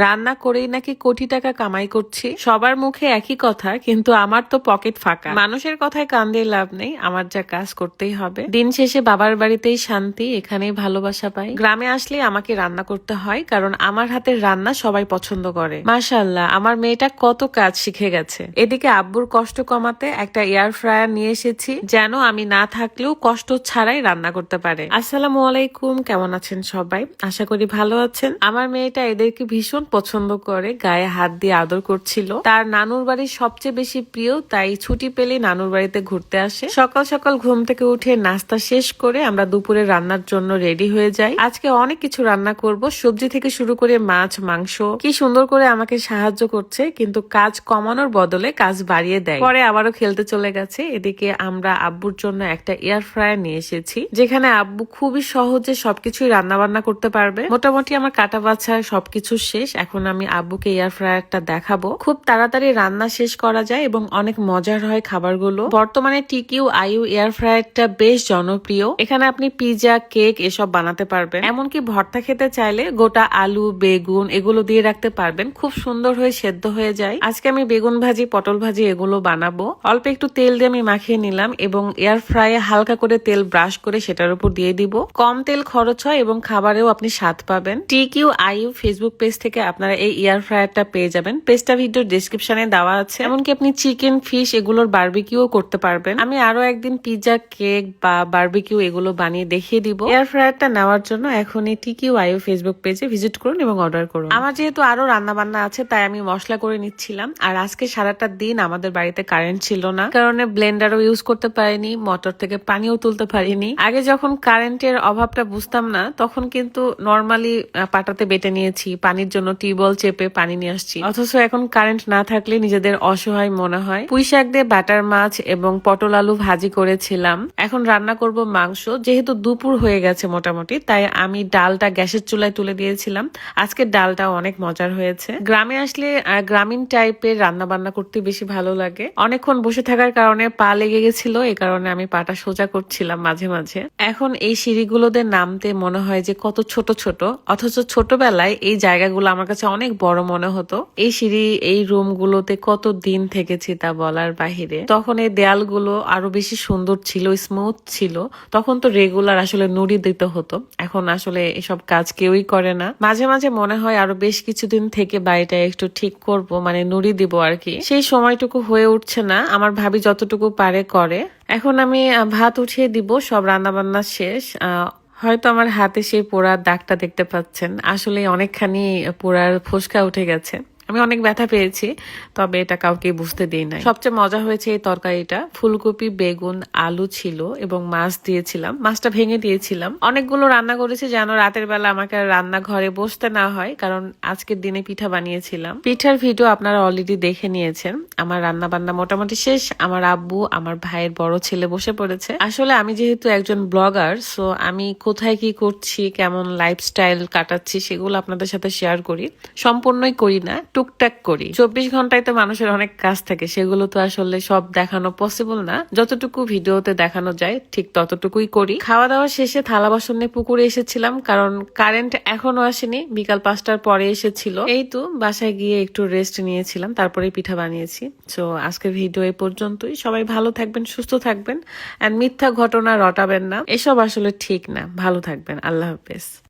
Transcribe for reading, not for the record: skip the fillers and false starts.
রান্না করেই নাকি কোটি টাকা কামাই করছি। সবার মুখে একই কথা, কিন্তু আমার তো পকেট ফাঁকা। মানুষের কথায় কান দিয়ে লাভ নেই, আমার যা কাজ করতেই হবে। দিন শেষে বাবার বাড়িতেই শান্তি, এখানেই ভালোবাসা পাই। গ্রামে আসলে আমাকে রান্না করতে হয়, কারণ আমার হাতের রান্না সবাই পছন্দ করে। মাশাআল্লাহ, আমার মেয়েটা কত কাজ শিখে গেছে। এদিকে আব্বুর কষ্ট কমাতে একটা এয়ার ফ্রায়ার নিয়ে এসেছি, যেন আমি না থাকলেও কষ্ট ছাড়াই রান্না করতে পারে। আসসালামু আলাইকুম, কেমন আছেন সবাই? আশা করি ভালো আছেন। আমার মেয়েটা এদেরকে ভীষণ পছন্দ করে, গায়ে হাত দিয়ে আদর করছিল। তার নানুর বাড়ি সবচেয়ে বেশি প্রিয়, তাই ছুটি পেলে নানুর বাড়িতে ঘুরতে আসে। সকাল সকাল ঘুম থেকে উঠে নাস্তা শেষ করে আমরা দুপুরে রান্নার জন্য রেডি হয়ে যাই। আজকে অনেক কিছু রান্না করব, সবজি থেকে শুরু করে মাছ, মাংস। কি সুন্দর করে আমাকে সাহায্য করছে, কিন্তু কাজ কমানোর বদলে কাজ বাড়িয়ে দেয়। পরে আবারও খেলতে চলে গেছে। এদিকে আমরা আব্বুর জন্য একটা এয়ার ফ্রায়ার নিয়ে এসেছি, যেখানে আব্বু খুবই সহজে সবকিছুই রান্না বান্না করতে পারবে। মোটামুটি আমার কাটা বাছা সবকিছু শেষ। এখন আমি আব্বুকে এয়ার ফ্রায়ারটা দেখাবো। খুব তাড়াতাড়ি রান্না শেষ করা যায় এবং অনেক মজার হয় খাবারগুলো। বর্তমানে টিকিউ আইউ এয়ার ফ্রায়ারটা বেশ জনপ্রিয়। এখানে আপনি পিজা, কেক এসব বানাতে পারবেন। এমনকি ভর্তা খেতে চাইলে গোটা আলু, বেগুন এগুলো দিয়ে রাখতে পারবেন, খুব সুন্দর হয়ে সেদ্ধ হয়ে যায়। আজকে আমি বেগুন ভাজি, পটল ভাজি এগুলো বানাবো। অল্প একটু তেল দিয়ে আমি মাখিয়ে নিলাম এবং এয়ার ফ্রাইয়ে হালকা করে তেল ব্রাশ করে সেটার উপর দিয়ে দিব। কম তেল খরচ হয় এবং খাবারেও আপনি স্বাদ পাবেন। টিকিউ আইউ ফেসবুক পেজ থেকে আপনারা এই এয়ার ফ্রায়ারটা পেয়ে যাবেন। পেজটা ভিডিও ডেসক্রিপশনে দেওয়া আছে। এমনকি আপনি চিকেন, ফিশ এগুলোর বারবিকিউ করতে পারবেন। আমি আরো একদিন পিজা, কেক বা বারবিকিউ এগুলো বানিয়ে দেখিয়ে দিব। এয়ার ফ্রায়ারটা নেওয়ার জন্য এখনই টিকিউ আইউ ফেসবুক পেজে ভিজিট করুন এবং অর্ডার করুন। আমার যেহেতু আরো রান্না বান্না আছে, তাই আমি মশলা করে নিচ্ছিলাম। আর আজকে সারাটা দিন আমাদের বাড়িতে কারেন্ট ছিল না, কারণে ব্লেন্ডারও ইউজ করতে পারিনি, মোটর থেকে পানিও তুলতে পারিনি। আগে যখন কারেন্টের অভাবটা বুঝতাম না, তখন কিন্তু নর্মালি পাটাতে বেটে নিয়েছি, পানির জন্য টিউবওয়েল চেপে পানি নিয়ে আসছি। অথচ এখন কারেন্ট না থাকলে নিজেদের অসহায় মনে হয়। পুঁই শাক দিয়ে বাটার মাছ এবং পটল আলু ভাজি করেছিলাম। এখন রান্না করব মাংস। যেহেতু দুপুর হয়ে গেছে মোটামুটি, তাই আমি ডালটা গ্যাসের চুলায় তুলে দিয়েছিলাম। আজকে ডালটা অনেক মজার হয়েছে। গ্রামে আসলে গ্রামীণ টাইপের রান্না বান্না করতে বেশি ভালো লাগে। অনেকক্ষণ বসে থাকার কারণে পা লেগে গেছিল, এই কারণে আমি পাটা সোজা করছিলাম মাঝে মাঝে। এখন এই সিঁড়িগুলোতে নামতে মনে হয় যে কত ছোট ছোট, অথচ ছোটবেলায় এই জায়গাগুলো আমার কাছে অনেক বড় মনে হতো। এই সিঁড়ি, এই রুমগুলোতে কত দিন থেকেছি তা বলার বাহিরে। তখন এই দেয়ালগুলো আরো বেশি সুন্দর ছিল, স্মুথ ছিল। তখন তো রেগুলার আসলে নুড়ি দিতে হতো, এখন আসলে এসব কাজ কেউই করে না। মাঝে মাঝে মনে হয় আরো বেশ কিছুদিন থেকে বাড়িটা একটু ঠিক করব, মানে নুড়ি দিব আর কি। সেই সময়টুকু হয়ে উঠছে না। আমার ভাবি যতটুকু পারে করে। এখন আমি ভাত উঠিয়ে দিব, সব রান্না বান্না শেষ। হয়তো আমার হাতে সেই পোড়ার দাগটা দেখতে পাচ্ছেন, আসলে অনেকখানি পোড়ার ফোসকা উঠে গেছে। আমি অনেক ব্যথা পেয়েছি, তবে এটা কাউকে বুঝতে দিই নাই। সবচেয়ে মজা হয়েছে এই তরকারিটা। ফুলকপি, বেগুন, আলু ছিল এবং মাছ দিয়েছিলাম। মাছটা ভেঙে দিয়েছিলাম। অনেকগুলো রান্না করেছি যেন রাতের বেলা আমাকে আর রান্নাঘরে বসতে না হয়, কারণ আজকের দিনে পিঠা বানিয়েছিলাম। পিঠার ভিডিও আপনারা অলরেডি দেখে নিয়েছেন। আমার রান্না বান্না মোটামুটি শেষ। আমার আব্বু, আমার ভাইয়ের বড় ছেলে বসে পড়েছে। আসলে আমি যেহেতু একজন ব্লগার, সো আমি কোথায় কি করছি, কেমন লাইফস্টাইল কাটাচ্ছি সেগুলো আপনাদের সাথে শেয়ার করি। সম্পূর্ণই করি না, টুকটাক করি। 24 ঘন্টায় তো মানুষের অনেক কাজ থাকে, সেগুলো তো আসলে সব দেখানো পসিবল না। যতটুকু ভিডিওতে দেখানো যায় ঠিক ততটুকুই করি। খাওয়া দাওয়া শেষে থালা বাসন নিয়ে পুকুরে এসেছিলাম, কারণ কারেন্ট এখনো আসেনি। বিকাল 5টার পরে এসেছিল। এই তো বাসায় গিয়ে একটু রেস্ট নিয়েছিলাম, তারপরে পিঠা বানিয়েছি। তো আজকের ভিডিও এই পর্যন্তই। সবাই ভালো থাকবেন, সুস্থ থাকবেন, এন্ড মিথ্যা ঘটনা রটাবেন না, এসব আসলে ঠিক না। ভালো থাকবেন। আল্লাহ হাফেজ।